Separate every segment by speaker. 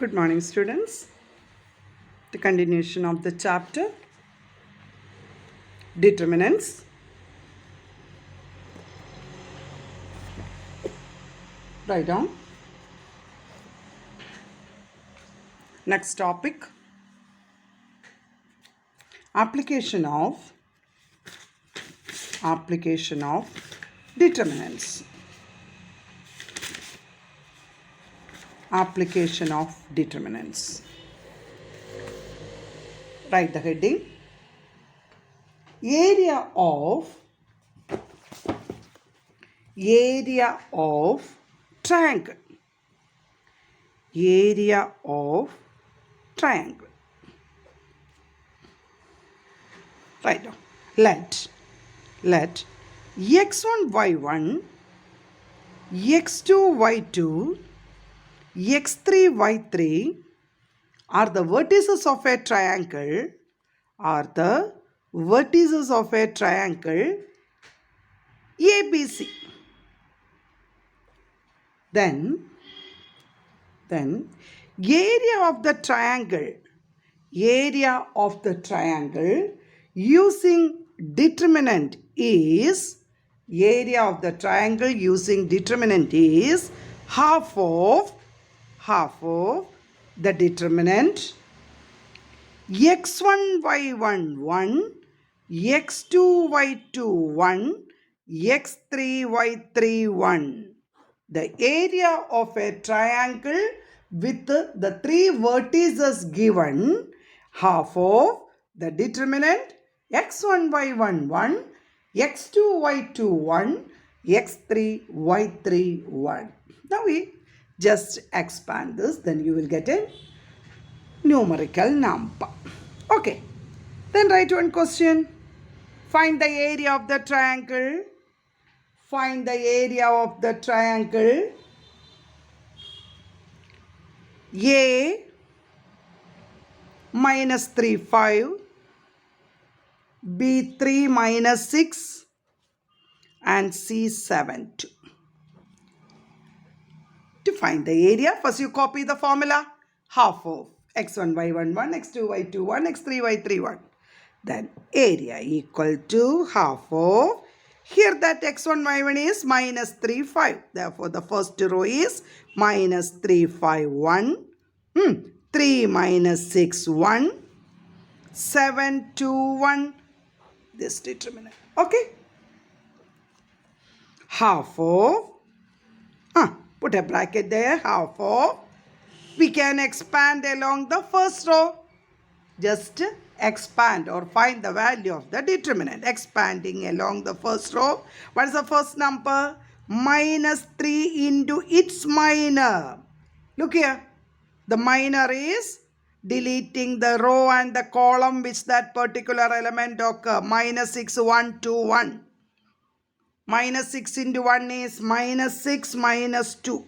Speaker 1: Good morning, students. The continuation of the chapter Determinants. Write down. Next topic application of determinants. Application of determinants. Write the heading. Area of triangle. Area of triangle. Write down. Let x1 y1, x2 y2, x3 y3 are the vertices of a triangle ABC. Then area of the triangle using determinant is half of the determinant x1 y1 1, x2 y2 1, x3 y3 1. The area of a triangle with the three vertices given, half of the determinant x1 y1 1, x2 y2 1, x3 y3 1. Now we just expand this, then you will get a numerical number. Okay, then write one question. Find the area of the triangle. A minus 3 5, B 3 minus 6 and C 7 2. To find the area, first you copy the formula, half of x1 y1 1, x2 y2 1, x3 y3 1. Then area equal to half of, here that x1 y1 is minus 3 5. Therefore the first row is minus 3 5 1, 3 minus 6 1, 7 2 1. This determinant. Okay. Half of, put a bracket there, half of, we can expand along the first row. Just expand or find the value of the determinant. Expanding along the first row. What is the first number? Minus 3 into its minor. Look here. The minor is deleting the row and the column which that particular element occur. Minus 6, 1, 2, 1. Minus 6 into 1 is minus 6 minus 2.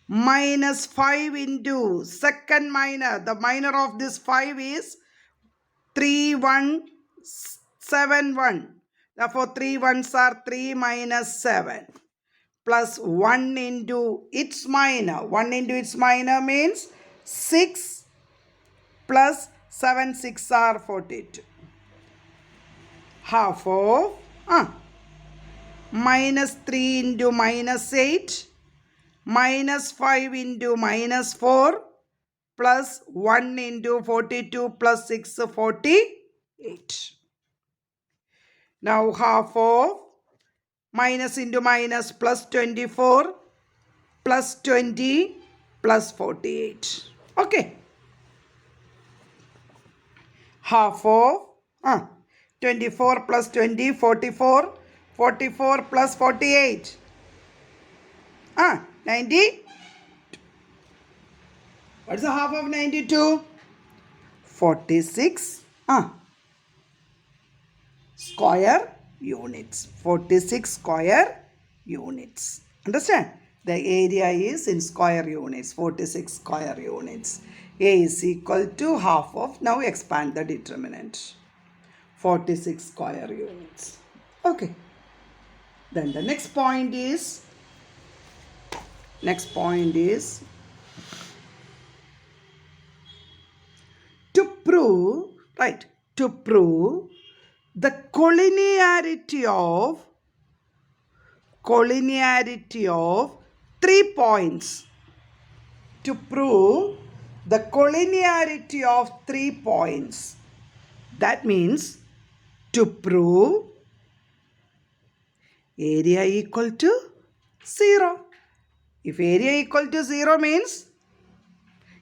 Speaker 1: Minus 5 into second minor. The minor of this 5 is 3, 1, 7, 1. Therefore, 3 ones are 3 minus 7. Plus 1 into its minor. 1 into its minor means 6 plus 7, 6 are 42. Half of minus 3 into minus 8, minus 5 into minus 4, plus 1 into 42 plus 6, 48. Now half of minus into minus plus 24, plus 20, plus 48. Okay. Half of 24 plus 20, 44. 44 plus 48. 90. What is the half of 92? 46. Square units. 46 square units. Understand? The area is in square units. 46 square units. A is equal to half of. Now expand the determinant. 46 square units. Okay. Then the next point is Right. To prove the collinearity of 3 points. To prove the collinearity of 3 points. That means to prove area equal to 0. If area equal to 0 means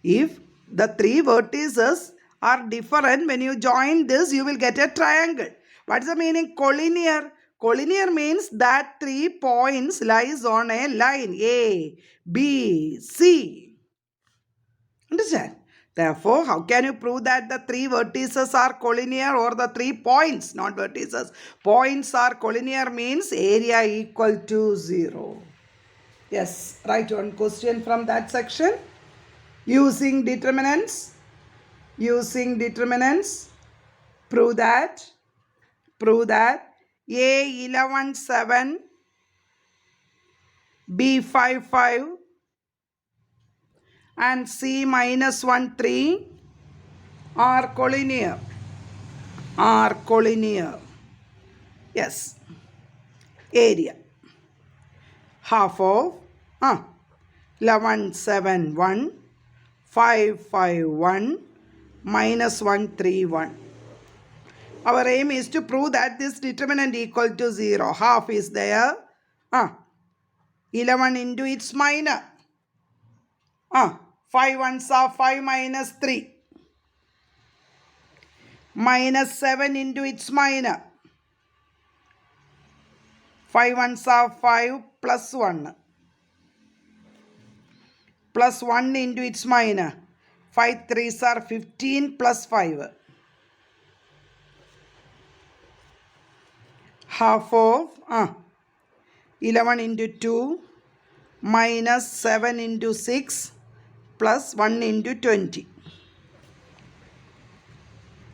Speaker 1: if the 3 vertices are different, when you join this, you will get a triangle. What is the meaning? Collinear. Collinear means that 3 points lies on a line A, B, C. Understand? Therefore, how can you prove that the 3 vertices are collinear, or the 3 points, not vertices, points are collinear means area equal to 0. Yes, write one question from that section. Using determinants, prove that A11 7, B5 5 and C minus 1 3 are collinear. Yes. Area. Half of 11 7 1, 5 5 1, minus 1 3 1. Our aim is to prove that this determinant equal to 0. Half is there. 11 into its minor. 5 ones are 5 minus 3. Minus 7 into its minor. 5 ones are 5 plus 1. Plus 1 into its minor. 5 threes are 15 plus 5. Half of 11 into 2 minus 7 into 6 plus 1 into 20.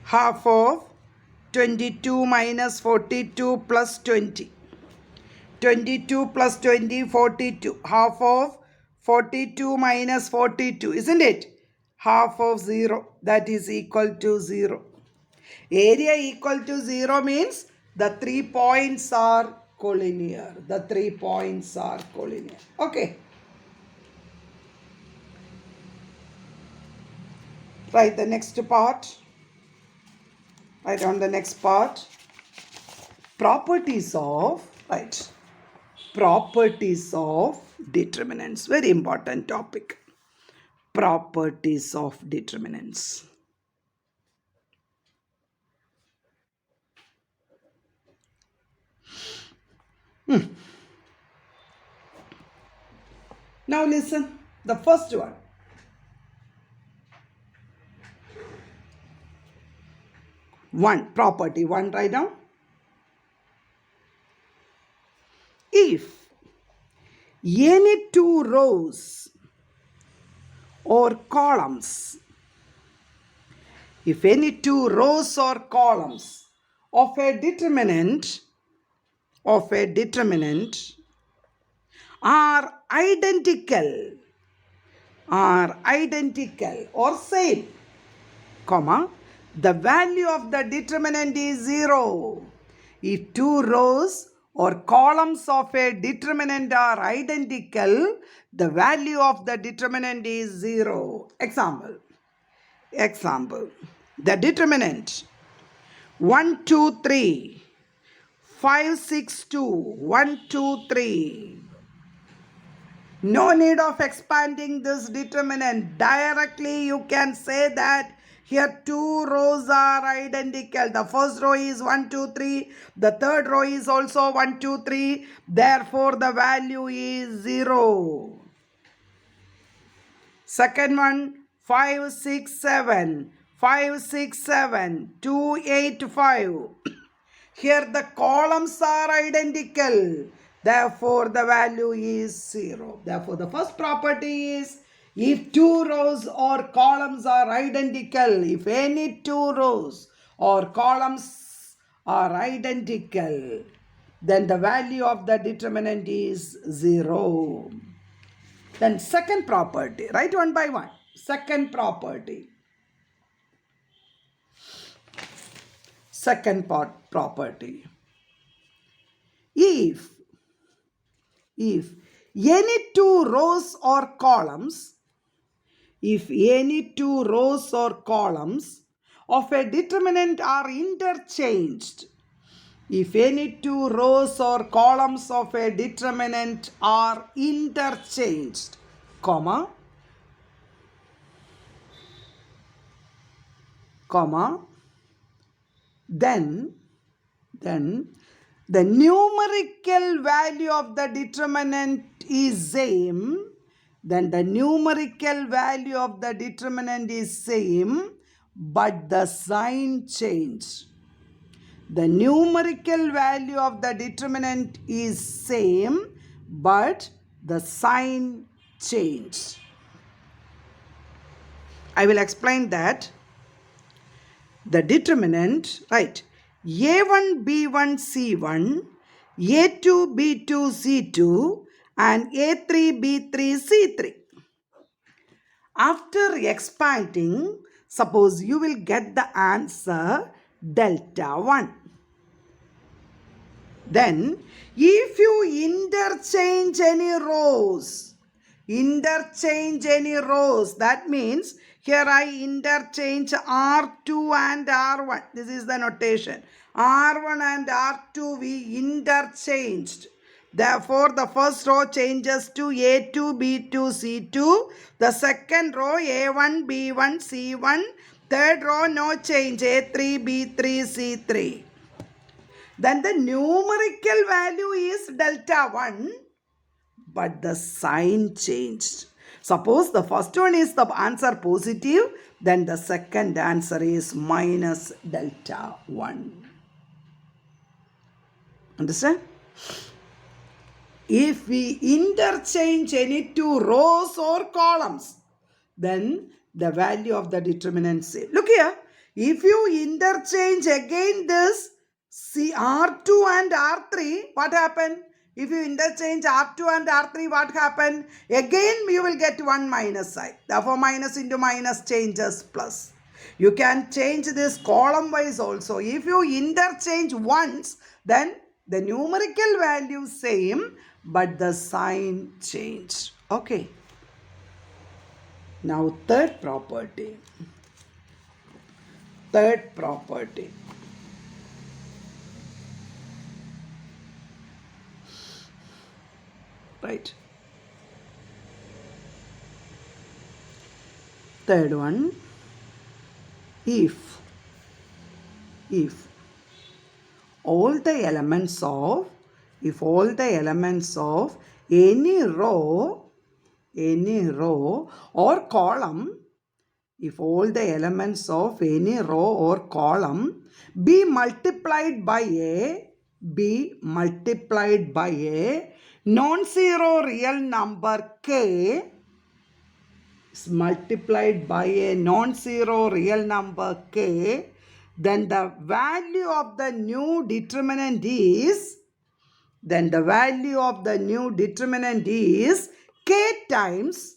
Speaker 1: Half of 22 minus 42 plus 20. 22 plus 20, 42. Half of 42 minus 42, isn't it? Half of 0, that is equal to 0. Area equal to 0 means the 3 points are collinear. Okay. Write the next part. Write on the next part. Properties of determinants. Very important topic. Properties of determinants. Now listen, the first one. Property 1, write down. If any 2 rows or columns, of a determinant are identical or same, the value of the determinant is 0. If 2 rows or columns of a determinant are identical, the value of the determinant is 0. Example. The determinant 1 2 3, 5 6 2, 1 2 3. No need of expanding this determinant. Directly you can say that here 2 rows are identical. The first row is 1 2 3. The third row is also 1 2 3. Therefore the value is 0. Second one, 5 6 7. 5 6 7. 2 8 5. Here the columns are identical. Therefore, the value is 0. Therefore, the first property is if 2 rows or columns are identical, if any 2 rows or columns are identical, then the value of the determinant is 0. Then second property, write one by one. Second property. Second property. If any two rows or columns, of a determinant are interchanged, if any two rows or columns of a determinant are interchanged, comma, then the numerical value of the determinant is same, but the sign change. The numerical value of the determinant is same, but the sign change. I will explain that. The determinant, right, A1, B1, C1, A2, B2, C2, and A3, B3, C3. After expanding, suppose you will get the answer delta 1. Then, if you interchange any rows, that means here I interchange R2 and R1. This is the notation. R1 and R2 we interchanged. Therefore, the first row changes to A2, B2, C2. The second row A1, B1, C1. Third row no change, A3, B3, C3. Then the numerical value is delta 1, but the sign changed. Suppose the first one is the answer positive, then the second answer is minus delta 1. Understand? If we interchange any two rows or columns, then the value of the determinant is same. Look here, if you interchange again this R2 and R3, what happened? If you interchange R2 and R3, what happened? Again, you will get 1 minus sign. Therefore, minus into minus changes plus. You can change this column wise also. If you interchange once, then the numerical value same, but the sign changed. Okay. Now, third property. Right. Third one, if all the elements of any row or column, be multiplied by a non-zero real number k, is multiplied by a non-zero real number k, then the value of the new determinant is k times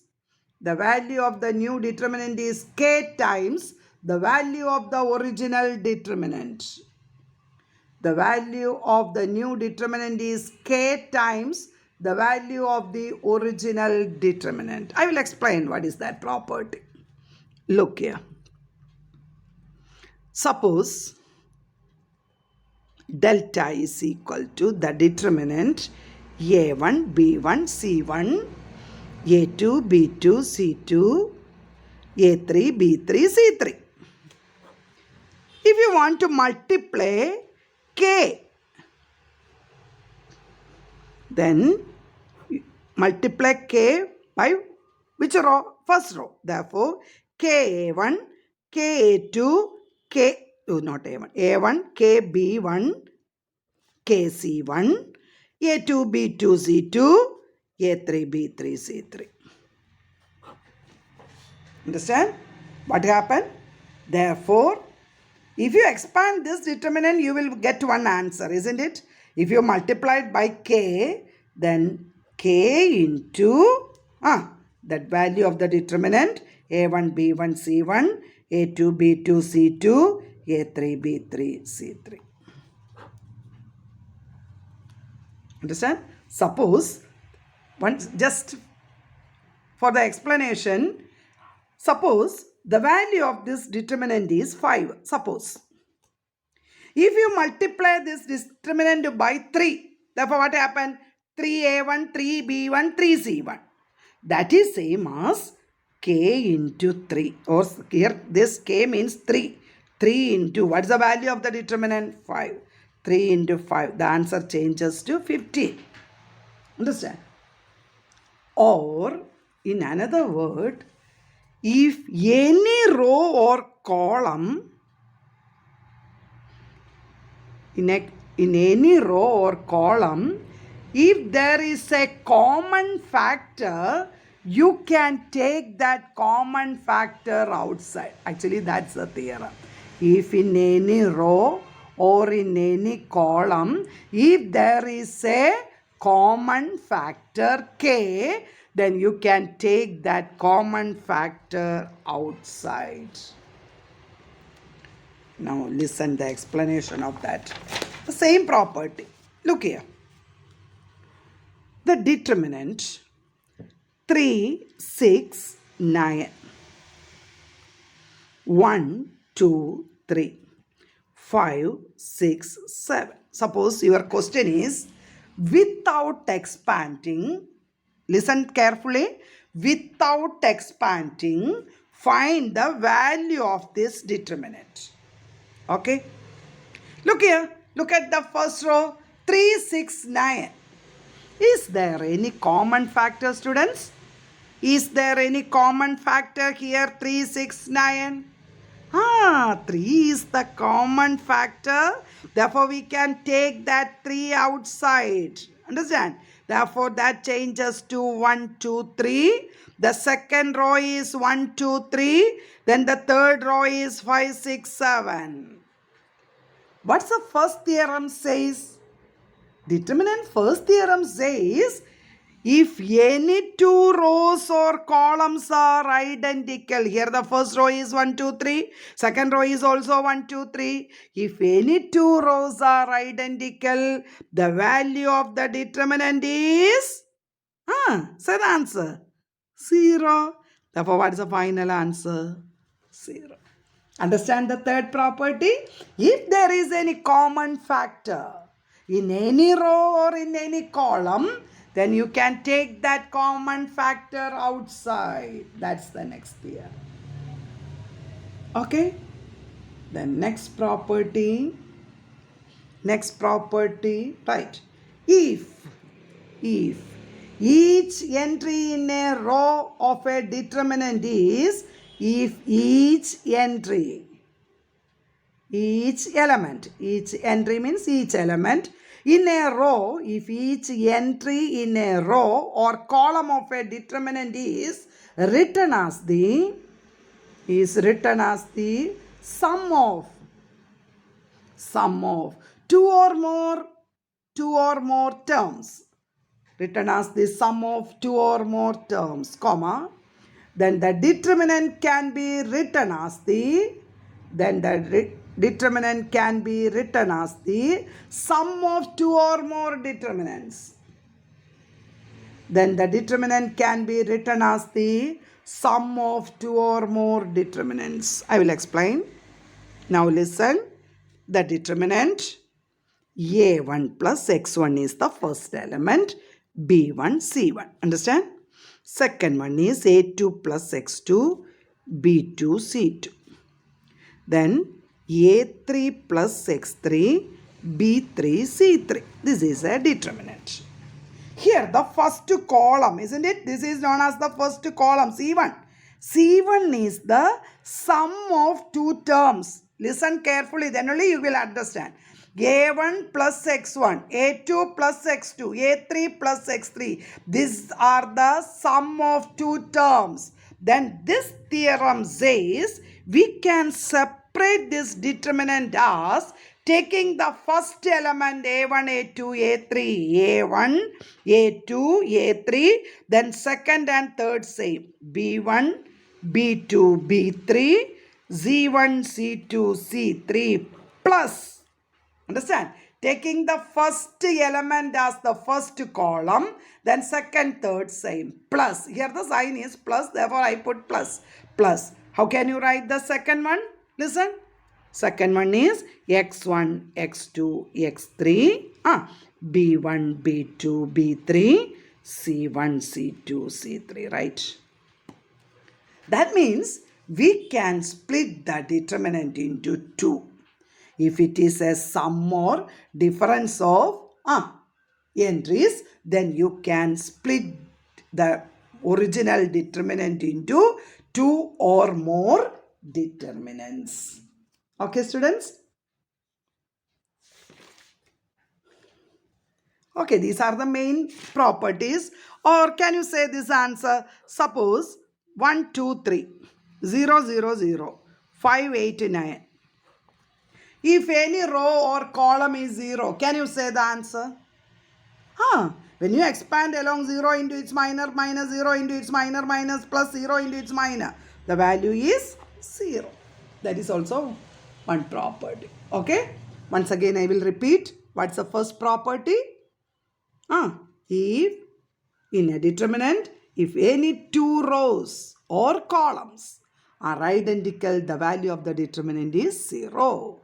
Speaker 1: the value of the new determinant is k times the value of the original determinant. The value of the new determinant is k times the value of the original determinant. I will explain what is that property. Look here. Suppose delta is equal to the determinant A1, B1, C1, A2, B2, C2, A3, B3, C3. If you want to multiply k, then multiply k by which row? First row. Therefore, k1, k2, not a1, a1, kb1, kc1, a2, b2, c2, a3, b3, c3. Understand what happened? Therefore, if you expand this determinant, you will get one answer, isn't it? If you multiply it by k, then k into that value of the determinant A1, B1, C1, A2, B2, C2, A3, B3, C3. Understand? Suppose, just for the explanation, suppose the value of this determinant is 5. Suppose. If you multiply this determinant by 3, therefore what happened? 3a1, 3b1, 3c1. That is same as k into 3. Or here this k means 3. 3 into, what is the value of the determinant? 5. 3 into 5. The answer changes to 15. Understand? Or, in another word, if any row or column, in any row or column, if there is a common factor, you can take that common factor outside. Actually, that's the theorem. If in any row or in any column, if there is a common factor k, then you can take that common factor outside. Now listen the explanation of that. The same property. Look here. The determinant 3, 6, 9. 1, 2, 3. 5, 6, 7. Suppose your question is without expanding. Listen carefully. Without expanding, find the value of this determinant. Okay. Look here. Look at the first row. 3, 6, 9. Is there any common factor, students? Is there any common factor here? 3, 6, 9. 3 is the common factor. Therefore, we can take that 3 outside. Understand? Therefore, that changes to 1, 2, 3. The second row is 1, 2, 3. Then the third row is 5, 6, 7. What's the first theorem says? Determinant first theorem says, if any two rows or columns are identical, here the first row is 1, 2, 3, second row is also 1, 2, 3. If any two rows are identical, the value of the determinant is, say the answer, 0. Therefore, what is the final answer? 0. Understand the third property? If there is any common factor in any row or in any column, then you can take that common factor outside. That's the next theorem. Okay? The next property, right. If each entry in a row of a determinant is, if each entry, each entry means each element in a row, if each entry in a row or column of a determinant is written as the sum of two or more terms, written as the sum of two or more terms, comma, then the determinant can be written as the sum of two or more determinants. Then the determinant can be written as the sum of two or more determinants. I will explain. Now listen. The determinant A1 plus X1 is the first element, B1, C1. Understand? Second one is A2 plus X2, B2, C2. Then A3 plus X3, B3, C3. This is a determinant. Here the first column, isn't it? This is known as the first column, C1. C1 is the sum of two terms. Listen carefully, then only you will understand. A1 plus X1, A2 plus X2, A3 plus X3. These are the sum of two terms. Then this theorem says we can separate this determinant as taking the first element A1, A2, A3, A1, A2, A3, then second and third same, B1, B2, B3, C1, C2, C3 plus. Understand? Taking the first element as the first column, then second, third, same. Plus. Here the sign is plus, therefore I put plus. Plus. How can you write the second one? Listen. Second one is x1, x2, x3. B1, B2, B3, C1, C2, C3. Right? That means we can split the determinant into 2. If it is a sum or difference of entries, then you can split the original determinant into 2 or more determinants. Okay, students? Okay, these are the main properties. Or can you say this answer? Suppose 1, 2, 3, 0, 0, 0, 5, 8, 9. If any row or column is 0, can you say the answer? When you expand along 0 into its minor, minus 0 into its minor, minus plus 0 into its minor, the value is 0. That is also one property. Okay? Once again, I will repeat. What's the first property? If in a determinant, if any two rows or columns are identical, the value of the determinant is 0.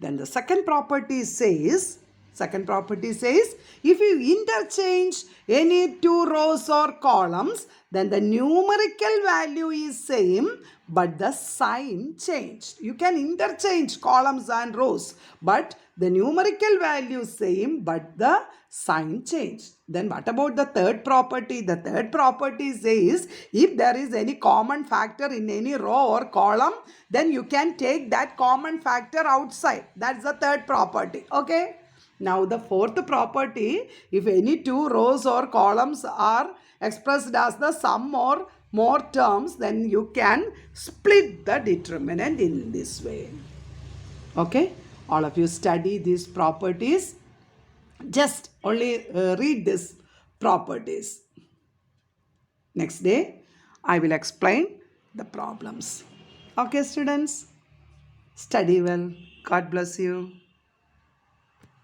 Speaker 1: Then the second property says, if you interchange any two rows or columns, then the numerical value is same, but the sign changed. You can interchange columns and rows, but the numerical value is same, but the sign changed. Then what about the third property? The third property says, if there is any common factor in any row or column, then you can take that common factor outside. That's the third property. Okay? Now the fourth property, if any two rows or columns are expressed as the sum or more terms, then you can split the determinant in this way. Okay? All of you study these properties. Just only read these properties. Next day, I will explain the problems. Okay, students? Study well. God bless you.